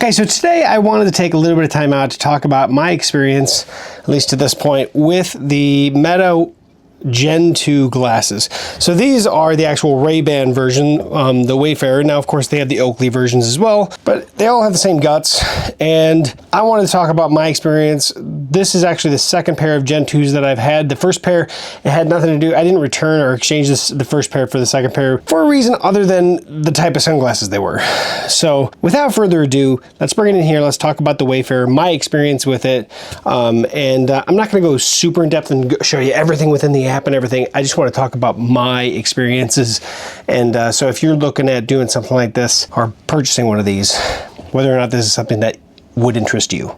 Okay, so today I wanted to take a little bit of time out to talk about my experience, at least to this point, with the Meta Gen 2 glasses. So these are the actual RayBan version, the Wayfarer. Now, of course, they have the Oakley versions as well, but they all have the same guts. And I wanted to talk about my experience. This is actually the second pair of Gen 2s that I've had. The first pair, it had nothing to do. I didn't return or exchange the first pair for the second pair for a reason other than the type of sunglasses they were. So without further ado, let's bring it in here. Let's talk about the Wayfarer, my experience with it. I'm not going to go super in depth and show you everything within the app and everything. I just want to talk about my experiences. And so if you're looking at doing something like this or purchasing one of these, whether or not this is something that would interest you.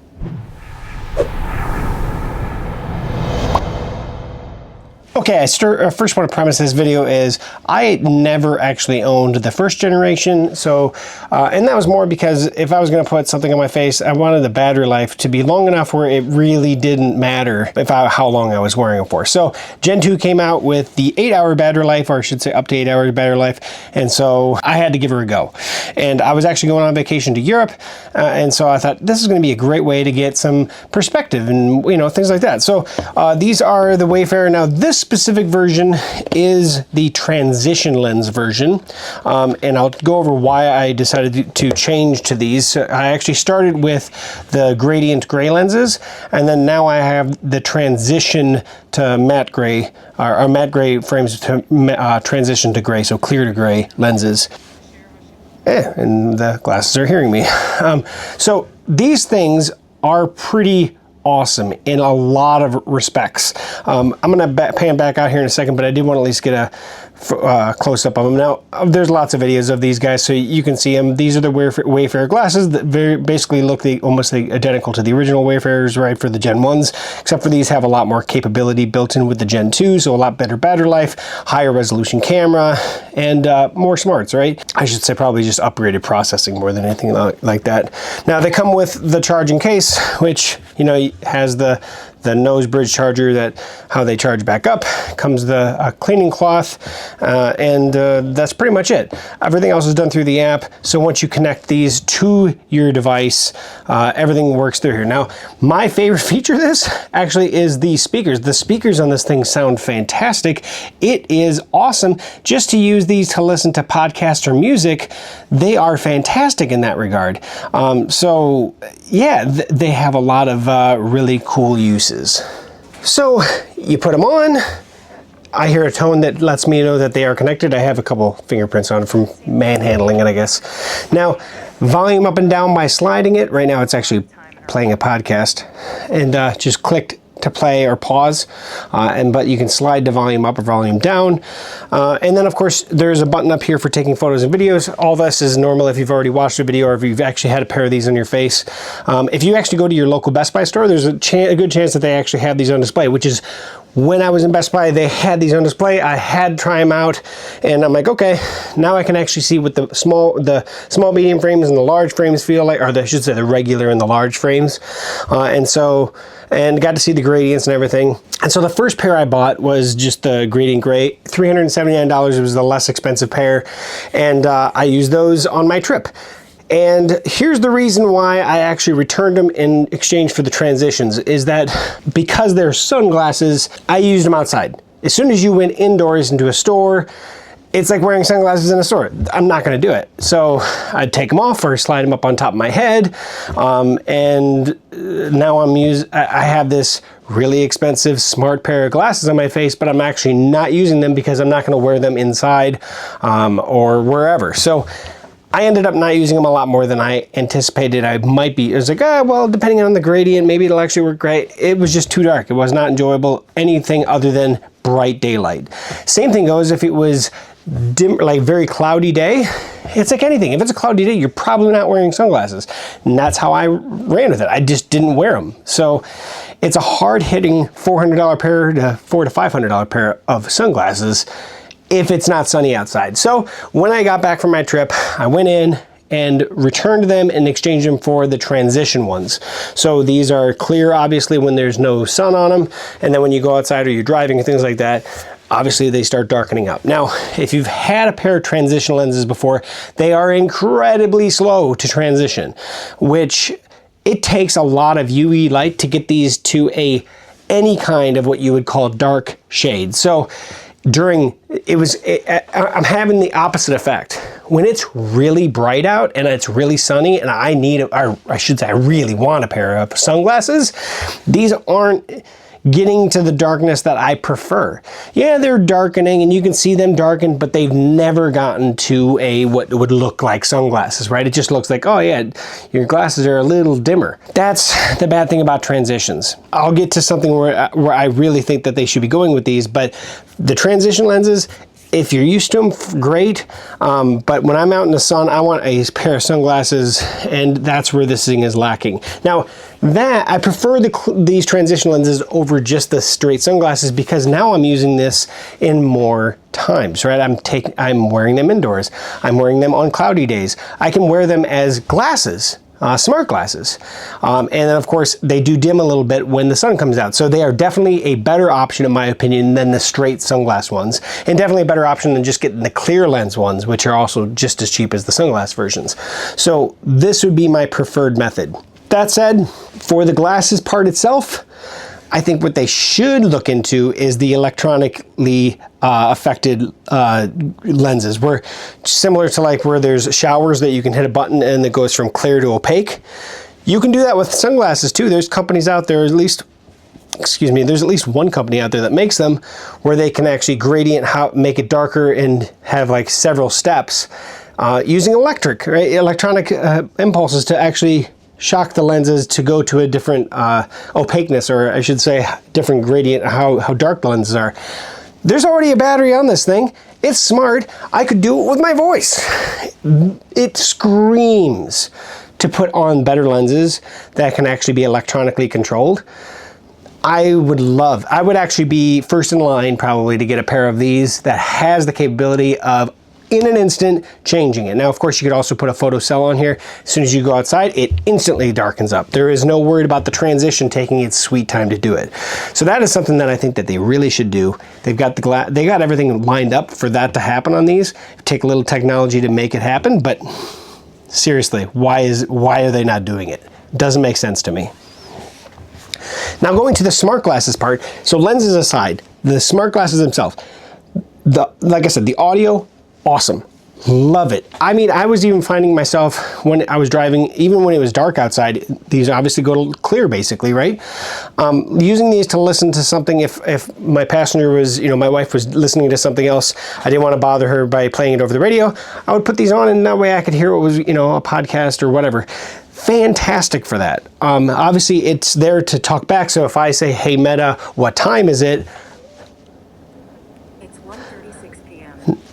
Okay, I first want to premise this video is I never actually owned the first generation, so and that was more because if I was going to put something on my face, I wanted the battery life to be long enough where it really didn't matter how long I was wearing it for. So Gen 2 came out with the 8-hour battery life, or I should say up to 8 hours battery life, and so I had to give her a go. And I was actually going on vacation to Europe, and so I thought this is going to be a great way to get some perspective and things like that. So these are the Wayfarer. Now this specific version is the transition lens version, and I'll go over why I decided to change to these. I actually started with the gradient gray lenses, and then now I have the transition to matte gray, or matte gray frames to transition to gray, so clear to gray lenses. And the glasses are hearing me. So these things are pretty awesome in a lot of respects. I'm going to pan back out here in a second, but I did want to at least get a close-up of them. Now, there's lots of videos of these guys, so you can see them. These are the Wayfarer glasses that basically look almost identical to the original Wayfarers, right, for the Gen 1s, except for these have a lot more capability built in with the Gen 2, so a lot better battery life, higher resolution camera, and more smarts, right? I should say probably just upgraded processing more than anything like that. Now, they come with the charging case, which, has the nose bridge charger, how they charge back up. Comes the cleaning cloth, and that's pretty much it. Everything else is done through the app, so once you connect these to your device, everything works through here. Now, my favorite feature of this actually is the speakers. The speakers on this thing sound fantastic. It is awesome just to use these to listen to podcasts or music. They are fantastic in that regard. So yeah, they have a lot of really cool uses. So you put them on, I hear a tone that lets me know that they are connected. I have a couple fingerprints on it from manhandling it, I guess. Now, volume up and down by sliding it. Right now it's actually playing a podcast, and just clicked to play or pause, but you can slide the volume up or volume down. And then of course there's a button up here for taking photos and videos. All this is normal if you've already watched a video or if you've actually had a pair of these on your face. If you actually go to your local Best Buy store, there's a good chance that they actually have these on display, which is when I was in Best Buy, they had these on display. I had to try them out, and I'm like, okay, now I can actually see what the small, medium frames and the large frames feel like, or I should say the regular and the large frames. And got to see the gradients and everything. And so the first pair I bought was just the gradient gray, $379. It was the less expensive pair, and I used those on my trip. And here's the reason why I actually returned them in exchange for the transitions, is that because they're sunglasses, I used them outside. As soon as you went indoors into a store, it's like wearing sunglasses in a store. I'm not gonna do it. So I'd take them off or slide them up on top of my head. And now I have this really expensive smart pair of glasses on my face, but I'm actually not using them because I'm not gonna wear them inside or wherever. So I ended up not using them a lot more than I anticipated I might be. It was like, well, depending on the gradient, maybe it'll actually work great. It was just too dark. It was not enjoyable, anything other than bright daylight. Same thing goes if it was dim, like very cloudy day. It's like anything. If it's a cloudy day, you're probably not wearing sunglasses. And that's how I ran with it. I just didn't wear them. So it's a hard-hitting $400 pair to $400 to $500 pair of sunglasses if it's not sunny outside. So when I got back from my trip, I went in and returned them and exchanged them for the transition ones. So these are clear, obviously, when there's no sun on them, and then when you go outside or you're driving and things like that, obviously they start darkening up. Now, if you've had a pair of transition lenses before, they are incredibly slow to transition, which it takes a lot of UV light to get these to any kind of what you would call dark shade. So I'm having the opposite effect. When it's really bright out and it's really sunny and I really want a pair of sunglasses, these aren't getting to the darkness that I prefer. Yeah, they're darkening and you can see them darken, but they've never gotten to what would look like sunglasses, right? It just looks like, oh yeah, your glasses are a little dimmer. That's the bad thing about transitions. I'll get to something where I really think that they should be going with these, but the transition lenses, if you're used to them, great. But when I'm out in the sun, I want a pair of sunglasses, and that's where this thing is lacking. Now, I prefer these transition lenses over just the straight sunglasses because now I'm using this in more times, right? I'm wearing them indoors. I'm wearing them on cloudy days. I can wear them as glasses. Smart glasses. And then of course they do dim a little bit when the sun comes out. So they are definitely a better option in my opinion than the straight sunglass ones, and definitely a better option than just getting the clear lens ones, which are also just as cheap as the sunglass versions. So this would be my preferred method. That said, for the glasses part itself, I think what they should look into is the electronically affected lenses, where similar to like where there's showers that you can hit a button and it goes from clear to opaque. You can do that with sunglasses too. There's companies out there, there's at least one company out there that makes them, where they can actually gradient make it darker and have like several steps using electronic impulses to actually shock the lenses to go to a different opaqueness, or I should say different gradient, how dark the lenses are. There's already a battery on this thing. It's smart. I could do it with my voice. It screams to put on better lenses that can actually be electronically controlled. I would actually be first in line probably to get a pair of these that has the capability of in an instant changing it. Now, of course, you could also put a photo cell on here. As soon as you go outside, it instantly darkens up. There is no worry about the transition taking its sweet time to do it. So that is something that I think that they really should do. They've got they got everything lined up for that to happen on these. Take a little technology to make it happen, but seriously, why are they not doing it? Doesn't make sense to me. Now going to the smart glasses part. So lenses aside, the smart glasses themselves, like I said, the audio, awesome. Love it. I mean, I was even finding myself when I was driving, even when it was dark outside, these obviously go to clear basically, right? Using these to listen to something, if my passenger was, my wife was listening to something else, I didn't want to bother her by playing it over the radio, I would put these on and that way I could hear what was, a podcast or whatever. Fantastic for that. Obviously it's there to talk back. So if I say, hey Meta, what time is it?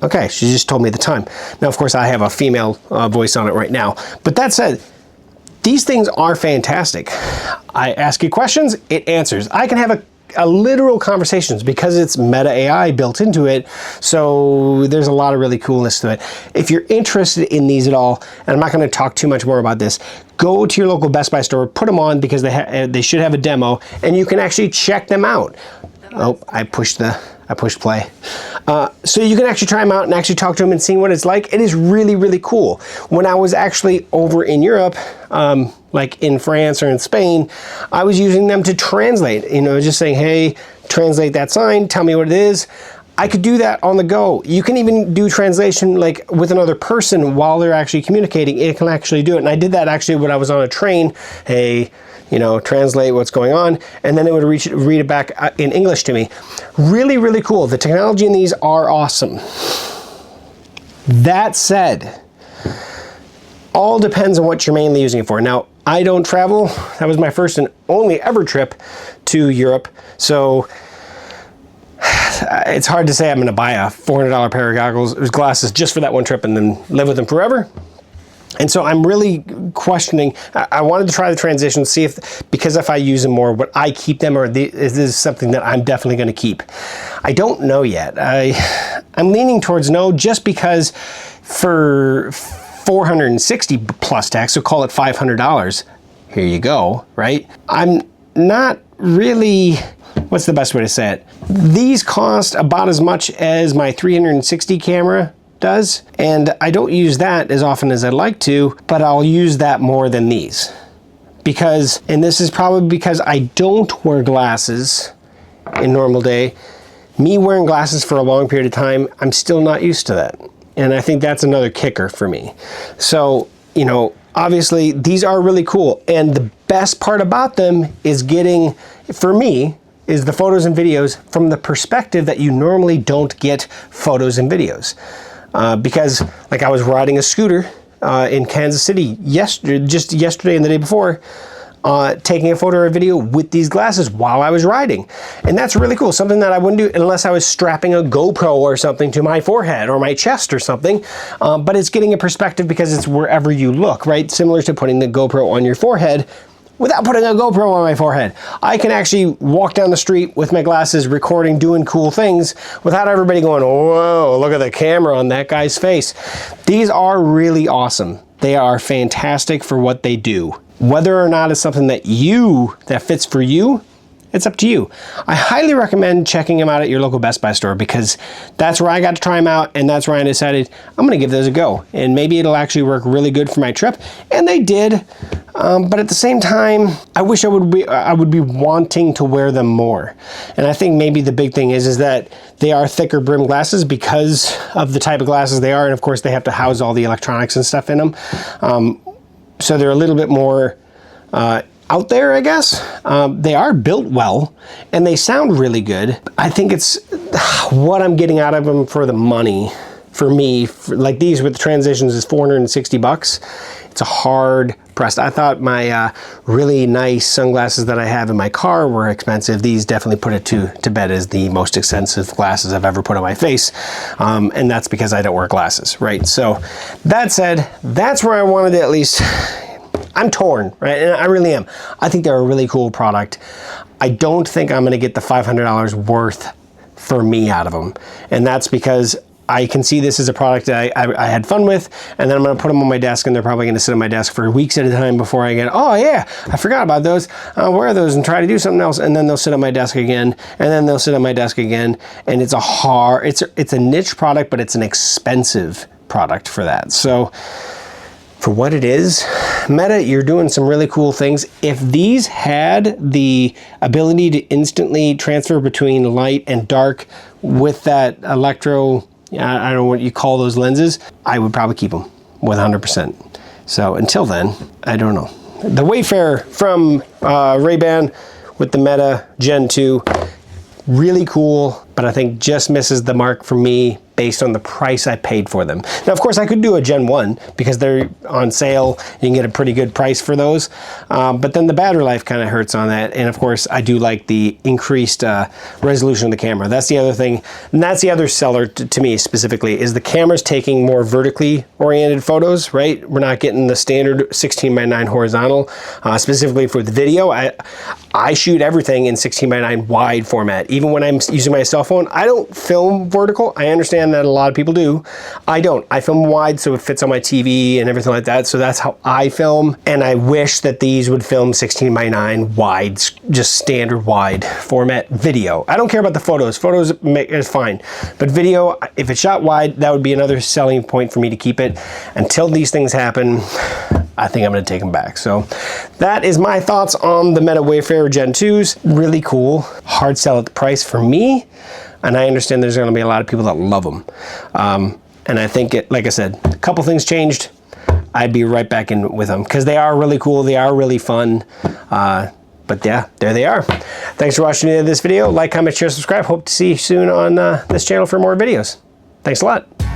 Okay, she just told me the time. Now, of course, I have a female voice on it right now. But that said, these things are fantastic. I ask it questions, it answers. I can have a literal conversations because it's Meta AI built into it. So there's a lot of really coolness to it. If you're interested in these at all, and I'm not going to talk too much more about this, go to your local Best Buy store, put them on because they should have a demo, and you can actually check them out. Oh, I pushed play. So you can actually try them out and actually talk to them and see what it's like. It is really, really cool. When I was actually over in Europe, like in France or in Spain, I was using them to translate, just saying, hey, translate that sign, tell me what it is. I could do that on the go. You can even do translation like with another person while they're actually communicating. It can actually do it. And I did that actually when I was on a train. Hey, translate what's going on, and then it would read it back in English to me. Really, really cool. The technology in these are awesome. That said, all depends on what you're mainly using it for. Now, I don't travel. That was my first and only ever trip to Europe, so it's hard to say I'm going to buy a $400 pair of glasses just for that one trip and then live with them forever. And so I'm really questioning. I wanted to try the transition, see because if I use them more, would I keep them, or is this something that I'm definitely going to keep? I don't know yet. I'm leaning towards no, just because for 460 plus tax, so call it $500. Here you go, right? I'm not really what's the best way to say it? These cost about as much as my 360 camera does, and I don't use that as often as I'd like to, but I'll use that more than these. Because, and this is probably because I don't wear glasses in normal day, me wearing glasses for a long period of time, I'm still not used to that. And I think that's another kicker for me. So, you know, obviously these are really cool. And the best part about them is getting, for me, is the photos and videos from the perspective that you normally don't get photos and videos. Because like I was riding a scooter in Kansas City just yesterday and the day before, taking a photo or a video with these glasses while I was riding. And that's really cool. Something that I wouldn't do unless I was strapping a GoPro or something to my forehead or my chest or something. But it's getting a perspective because it's wherever you look, right? Similar to putting the GoPro on your forehead without putting a GoPro on my forehead. I can actually walk down the street with my glasses recording, doing cool things without everybody going, whoa, look at the camera on that guy's face. These are really awesome. They are fantastic for what they do. Whether or not it's something that fits for you, it's up to you. I highly recommend checking them out at your local Best Buy store because that's where I got to try them out, and that's where I decided I'm gonna give those a go. And maybe it'll actually work really good for my trip. And they did, but at the same time, I wish I would be wanting to wear them more. And I think maybe the big thing is that they are thicker brim glasses because of the type of glasses they are. And of course they have to house all the electronics and stuff in them. So they're a little bit more out there, I guess. They are built well and they sound really good. I think it's what I'm getting out of them for the money. For me, like these with the transitions is 460 bucks. It's a hard pressed. I thought my really nice sunglasses that I have in my car were expensive. These definitely put it to bed as the most expensive glasses I've ever put on my face. And that's because I don't wear glasses, right? So that said, that's where I wanted to at least, I'm torn, right? And I really am. I think they're a really cool product. I don't think I'm gonna get the $500 worth for me out of them. And that's because I can see this as a product that I had fun with, and then I'm gonna put them on my desk and they're probably gonna sit on my desk for weeks at a time before I get, oh yeah, I forgot about those. I'll wear those and try to do something else. And then they'll sit on my desk again, and then they'll sit on my desk again. And it's a niche product, but it's an expensive product for that. So for what it is, Meta, you're doing some really cool things. If these had the ability to instantly transfer between light and dark with that electro, I don't know what you call those lenses, I would probably keep them with 100%. So until then, I don't know. The Wayfarer from RayBan with the Meta Gen 2, really cool, but I think just misses the mark for me based on the price I paid for them. Now, of course, I could do a Gen 1 because they're on sale. You can get a pretty good price for those. But then the battery life kind of hurts on that. And of course, I do like the increased resolution of the camera. That's the other thing. And that's the other seller to me specifically, is the camera's taking more vertically oriented photos, right? We're not getting the standard 16:9 horizontal. Specifically for the video, I shoot everything in 16:9 wide format. Even when I'm using my cell phone, I don't film vertical. I understand that a lot of people do. I don't. I film wide so it fits on my TV and everything like that. So that's how I film. And I wish that these would film 16:9 wide, just standard wide format video. I don't care about the photos. Photos is fine. But video, if it's shot wide, that would be another selling point for me to keep it. Until these things happen, I think I'm gonna take them back. So that is my thoughts on the Meta Wayfarer Gen 2s. Really cool. Hard sell at the price for me. And I understand there's gonna be a lot of people that love them. And I think, like I said, a couple things changed. I'd be right back in with them because they are really cool. They are really fun. But yeah, there they are. Thanks for watching this video. Like, comment, share, subscribe. Hope to see you soon on this channel for more videos. Thanks a lot.